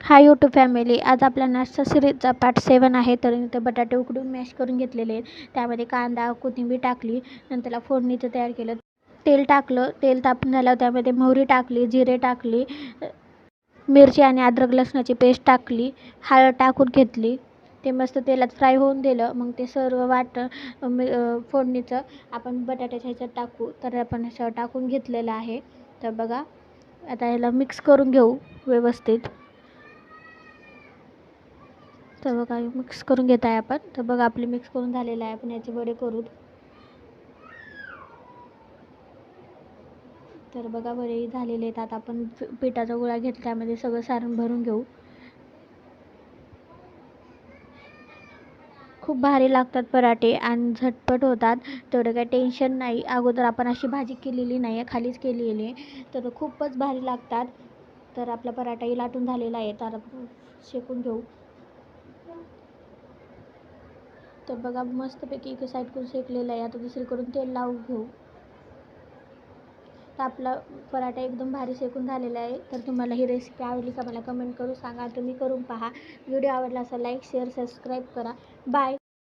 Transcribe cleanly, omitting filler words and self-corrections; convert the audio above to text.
Hi YouTube family, आज आपल्या नाश्ता सिरीजचा पार्ट 7 आहे. तर इथे बटाटे उकडून मॅश करून घेतलेले आहेत. त्यामध्ये कांदा कोथिंबीर टाकली, नंतर त्याला फोडणीचं तयार केलं. तेल टाकलं, तेल तापून झाल्यावर त्यामध्ये मोहरी टाकली, जिरे टाकली, मिरची आणि अद्रक लसणाची पेस्ट टाकली, हळद टाकून घेतली. ते मस्त तेलात फ्राय होऊन दिलं. मग ते सर्व फोडणीचं आपण बटाट्याच्या ह्याच्यात टाकू. तर आपण असं टाकून घेतलेलं आहे. तर बघा, आता ह्याला मिक्स करून घेऊ व्यवस्थित. तर बघा मिक्स करून घेत आहे आपण. तर बघा आपले मिक्स करून झालेलं आहे. आपण याचे वडे करू. तर बघा वडे झालेले आहेत. आता आपण पिठाचा गोळा घेतला, त्यामध्ये सगळं सारण भरून घेऊ. खूप भारी लागतात पराठे आणि झटपट होतात. तेवढं काही टेन्शन नाही. अगोदर आपण अशी भाजी केलेली नाही आहे, खालीच केलेली आहे. तर खूपच भारी लागतात. तर आपला पराठाही लाटून झालेला आहे. तर आपण शेकून घेऊ. तर बघा मस्तपैकी एका साईडकडून शेकलेलं आहे. आता दुसरीकडून तेल लावून घेऊ. तर आपला पराठा एकदम भारी शेकून झालेला आहे. तर तुम्हाला ही रेसिपी आवडली का मला कमेंट करून सांगा. तुम्ही करून पहा. व्हिडिओ आवडला असेल लाईक शेअर सबस्क्राईब करा. बाय.